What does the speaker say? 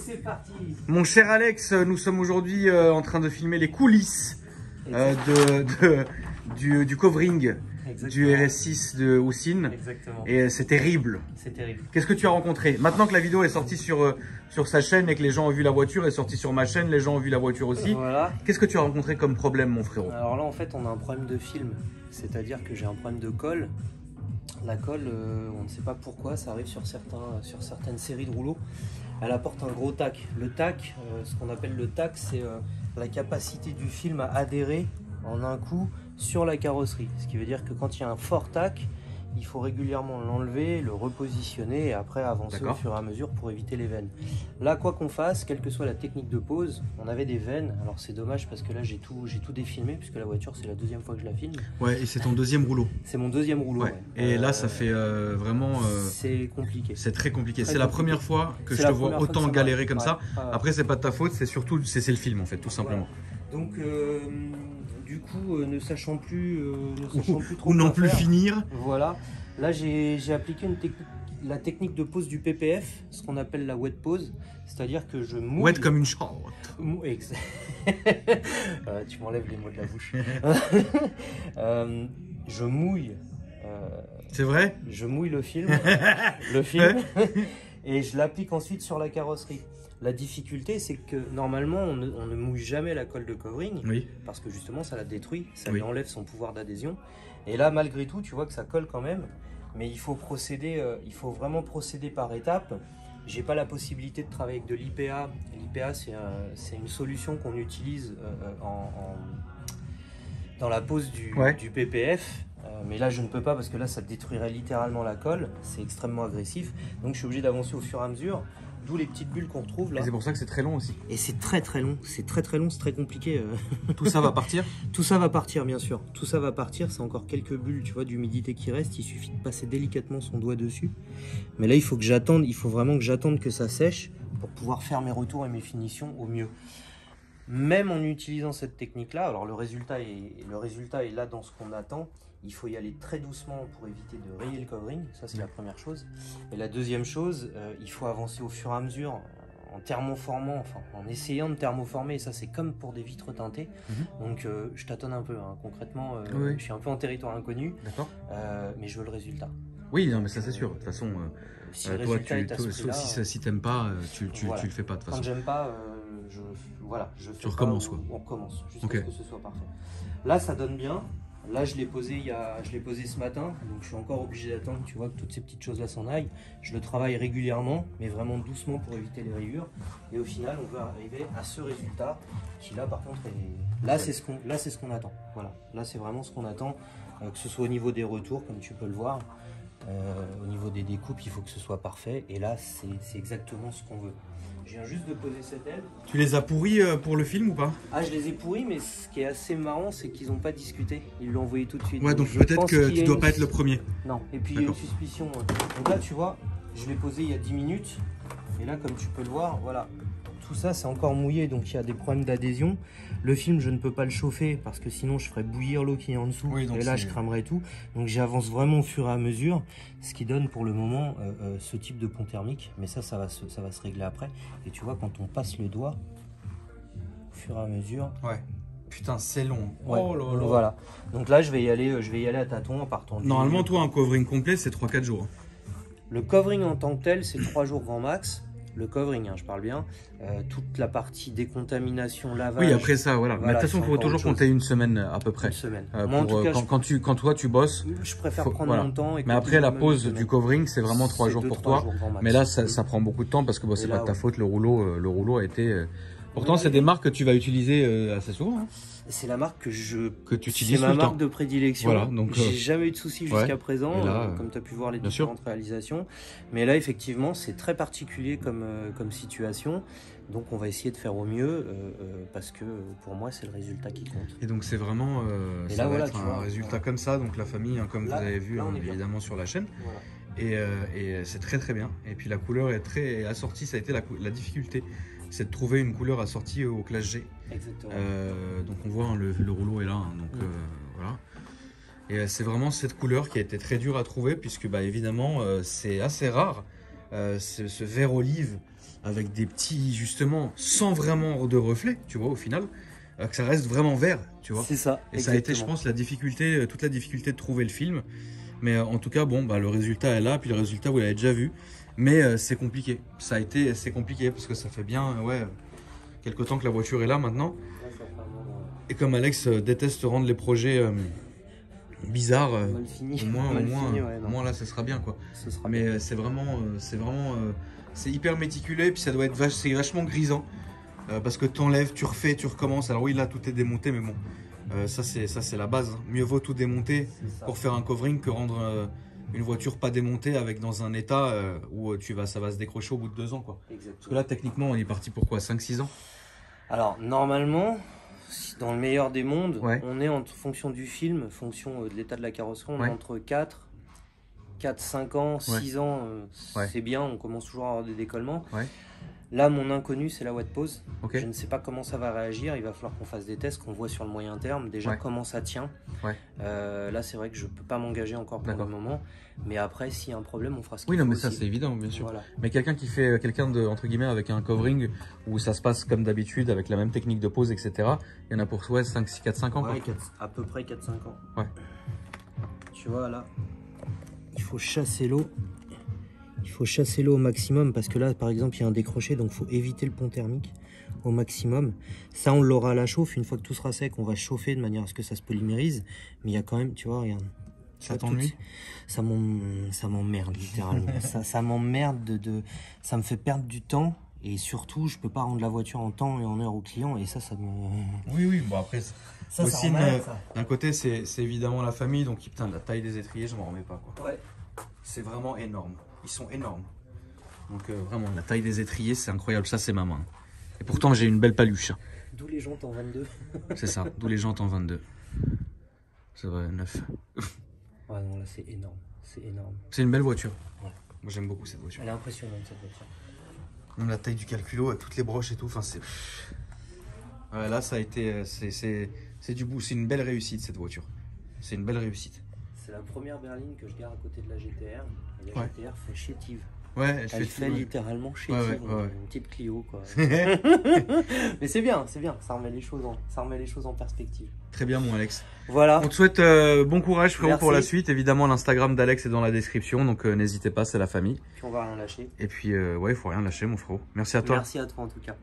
c'est parti. Mon cher Alex, nous sommes aujourd'hui en train de filmer les coulisses du covering. Exactement. Du RS6 de Houssine. Exactement. Et c'est terrible. C'est terrible. Qu'est-ce que tu as rencontré? Maintenant que la vidéo est sortie sur sa chaîne et que les gens ont vu la voiture, est sortie sur ma chaîne, les gens ont vu la voiture aussi. Voilà. Qu'est-ce que tu as rencontré comme problème, mon frérot? Alors là, en fait, on a un problème de film. C'est-à-dire que j'ai un problème de colle. La colle, on ne sait pas pourquoi, ça arrive sur certaines séries de rouleaux. Elle apporte un gros tac. Le tac, ce qu'on appelle le tac, c'est la capacité du film à adhérer en un coup sur la carrosserie. Ce qui veut dire que quand il y a un fort tac, il faut régulièrement l'enlever, le repositionner et après avancer au fur et à mesure pour éviter les veines. Là, quoi qu'on fasse, quelle que soit la technique de pose, on avait des veines. Alors c'est dommage parce que là j'ai tout défilmé puisque la voiture c'est la deuxième fois que je la filme. Ouais, et c'est ton deuxième rouleau. C'est mon deuxième rouleau. Ouais. Ouais. Et là ça fait vraiment... c'est compliqué. C'est très compliqué. C'est la première fois que je te vois autant galérer comme ça. Après c'est pas de ta faute, c'est surtout c'est le film en fait, tout simplement. Donc du coup, ne sachant plus trop ou non plus finir. Voilà. Là, j'ai appliqué la technique de pose du PPF, ce qu'on appelle la wet pose, c'est-à-dire que je mouille. Wet comme une chatte. Tu m'enlèves les mots de la bouche. Je mouille. C'est vrai? Je mouille le film, et je l'applique ensuite sur la carrosserie. La difficulté, c'est que normalement, on ne mouille jamais la colle de covering, parce que justement, ça la détruit, ça lui enlève son pouvoir d'adhésion. Et là, malgré tout, tu vois que ça colle quand même, mais il faut vraiment procéder par étapes. J'ai pas la possibilité de travailler avec de l'IPA. L'IPA, c'est une solution qu'on utilise dans la pose du PPF. Mais là, je ne peux pas parce que là, ça détruirait littéralement la colle. C'est extrêmement agressif. Donc, je suis obligé d'avancer au fur et à mesure. D'où les petites bulles qu'on retrouve là. Et c'est pour ça que c'est très long aussi. Et c'est très long, c'est très long, c'est très compliqué. Tout ça va partir? Tout ça va partir, bien sûr. Tout ça va partir, c'est encore quelques bulles, tu vois, d'humidité qui reste. Il suffit de passer délicatement son doigt dessus. Mais là, il faut vraiment que j'attende que ça sèche pour pouvoir faire mes retours et mes finitions au mieux. Même en utilisant cette technique-là, alors le résultat est là dans ce qu'on attend. Il faut y aller très doucement pour éviter de rayer le covering, ça c'est la première chose. Et la deuxième chose, il faut avancer au fur et à mesure en thermoformant, enfin en essayant de thermoformer, et ça c'est comme pour des vitres teintées. Donc je tâtonne un peu, hein. Concrètement, je suis un peu en territoire inconnu, mais je veux le résultat. Oui, non, mais ça c'est sûr, de toute façon, si toi, si t'aimes pas, tu le fais pas de toute façon. Quand j'aime pas, tu recommences quoi. On recommence, jusqu'à ce que ce soit parfait. Là ça donne bien. Là, je l'ai posé ce matin, donc je suis encore obligé d'attendre, tu vois, que toutes ces petites choses-là s'en aillent. Je le travaille régulièrement, mais vraiment doucement pour éviter les rayures. Et au final, on va arriver à ce résultat qui, là, par contre, là, c'est ce qu'on attend. Voilà, là, c'est vraiment ce qu'on attend, que ce soit au niveau des retours, comme tu peux le voir. Au niveau des découpes, il faut que ce soit parfait. Et là, c'est exactement ce qu'on veut. Je viens juste de poser cette aile. Tu les as pourris pour le film ou pas? Ah, je les ai pourris, mais ce qui est assez marrant, c'est qu'ils n'ont pas discuté. Ils l'ont envoyé tout de suite. Ouais, donc peut-être que tu dois pas être le premier. Non, et puis il y a une suspicion. Donc là, tu vois, je l'ai posé il y a 10 minutes. Et là, comme tu peux le voir, voilà. Tout ça, c'est encore mouillé, donc il y a des problèmes d'adhésion. Le film, je ne peux pas le chauffer parce que sinon, je ferais bouillir l'eau qui est en dessous. Oui, et là, je cramerais tout. Donc j'avance vraiment au fur et à mesure, ce qui donne pour le moment ce type de pont thermique. Mais ça va se régler après. Et tu vois, quand on passe le doigt, au fur et à mesure... Ouais. Putain, c'est long. Ouais. Oh là là. Voilà. Donc là, je vais y aller à tâtons en partant. Normalement, toi, un covering complet, c'est 3-4 jours. Le covering en tant que tel, c'est 3 jours grand max. Le covering, hein, je parle bien, toute la partie décontamination, lavage. Oui, après ça, voilà. Mais de toute façon, il faut toujours compter une semaine à peu près. Une semaine. Moi, en tout cas, quand toi tu bosses, je préfère prendre mon temps. Mais après, la pause du covering, c'est vraiment 3 jours pour toi. Mais là, ça prend beaucoup de temps parce que c'est pas de ta faute. Le rouleau a été. Pourtant, c'est des marques que tu vas utiliser assez souvent. Hein. C'est la marque que tu utilises. C'est ma marque de prédilection. Voilà, donc j'ai jamais eu de soucis jusqu'à présent, là, comme tu as pu voir les différentes réalisations. Mais là, effectivement, c'est très particulier comme situation. Donc, on va essayer de faire au mieux parce que pour moi, c'est le résultat qui compte. Et donc, c'est vraiment un résultat comme ça. Donc, la famille, hein, comme vous avez vu évidemment sur la chaîne. Voilà. Et c'est très très bien. Et puis, la couleur est très assortie. Ça a été la difficulté. C'est de trouver une couleur assortie au classe G. Exactement. Donc on voit, hein, le rouleau est là, hein, donc voilà. Et c'est vraiment cette couleur qui a été très dure à trouver puisque évidemment c'est assez rare, ce vert olive avec des petits, justement, sans vraiment de reflet, tu vois, au final, que ça reste vraiment vert, tu vois. C'est ça. Et ça a été, je pense, la difficulté, toute la difficulté de trouver le film. Mais en tout cas, bon, bah, le résultat est là, puis le résultat, vous l'avez déjà vu. Mais c'est compliqué. C'est compliqué parce que ça fait bien, ouais, quelque temps que la voiture est là maintenant. Et comme Alex déteste rendre les projets bizarres, au moins là, ça sera bien, quoi. Mais c'est vraiment, c'est hyper méticulé, puis ça doit être c'est vachement grisant. Parce que tu enlèves, tu refais, tu recommences. Alors oui, là, tout est démonté, mais bon, ça c'est la base. Hein. Mieux vaut tout démonter pour faire un covering que rendre une voiture pas démontée avec dans un état où ça va se décrocher au bout de 2 ans, quoi. Parce que là, techniquement, on est parti pour quoi, 5-6 ans? Alors, normalement, dans le meilleur des mondes, on est en fonction du film, fonction de l'état de la carrosserie, on est entre 4, 5 ans, 6 ans, c'est bien, on commence toujours à avoir des décollements. Là, mon inconnu, c'est la wet pose. Je ne sais pas comment ça va réagir. Il va falloir qu'on fasse des tests, qu'on voit sur le moyen terme. Déjà, comment ça tient. Là, c'est vrai que je ne peux pas m'engager encore pour le moment. Mais après, s'il y a un problème, on fera ce qu'il faut. Oui, non, mais ça, c'est évident, bien sûr. Voilà. Mais quelqu'un qui fait, entre guillemets, avec un covering où ça se passe comme d'habitude, avec la même technique de pose, etc., il y en a pour 4-5 ans. Ouais, à peu près 4-5 ans. Tu vois, là, il faut chasser l'eau. Il faut chasser l'eau au maximum parce que là, par exemple, il y a un décroché, donc il faut éviter le pont thermique au maximum. Ça, on l'aura à la chauffe. Une fois que tout sera sec, on va chauffer de manière à ce que ça se polymérise. Mais il y a quand même, tu vois, regarde. Ça t'ennuie? Ça m'emmerde, littéralement. ça m'emmerde, ça me fait perdre du temps. Et surtout, je peux pas rendre la voiture en temps et en heure au client. Et ça me... Oui, bon après... Aussi, d'un côté, c'est évidemment la famille. Donc, putain, la taille des étriers, je m'en remets pas, quoi. C'est vraiment énorme. Ils sont énormes. Donc vraiment, la taille des étriers, c'est incroyable. Ça, c'est ma main. Et pourtant, j'ai une belle paluche. D'où les jantes en 22. C'est ça, d'où les jantes en 22. C'est vrai, 9. Ouais, non, là, c'est énorme. C'est énorme. C'est une belle voiture. Moi, j'aime beaucoup cette voiture. Elle est impressionnante, cette voiture. Même la taille du calculo, avec toutes les broches et tout. Enfin, c'est... là, ça a été... C'est du bout. C'est une belle réussite, cette voiture. C'est une belle réussite. C'est la première berline que je garde à côté de la GTR. Et la GTR fait chétive. Elle fait littéralement chétive. Une petite Clio, quoi. Mais c'est bien, c'est bien. Ça remet les choses en perspective. Très bien, mon Alex. Voilà. On te souhaite bon courage, frérot, pour la suite. Évidemment, l'Instagram d'Alex est dans la description, donc n'hésitez pas, c'est la famille. Puis on va rien lâcher. Et puis, il faut rien lâcher, mon frérot. Merci à toi. Merci à toi, en tout cas.